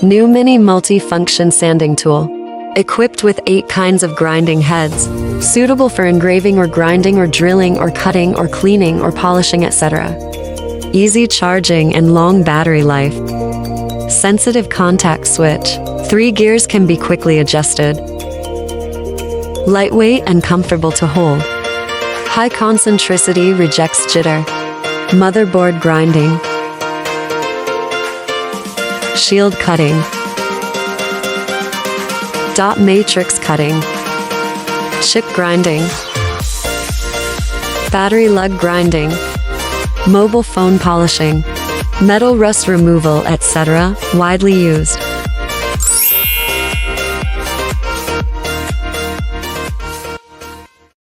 New mini multifunction sanding tool. Equipped with 8 kinds of grinding heads, suitable for engraving or grinding or drilling or cutting or cleaning or polishing, etc. Easy charging and long battery life. Sensitive contact switch. 3 gears can be quickly adjusted. Lightweight and comfortable to hold. High concentricity rejects jitter. Motherboard grinding. Shield cutting. Dot matrix cutting. Chip grinding. Battery lug grinding. Mobile phone polishing. Metal rust removal, etc. Widely used.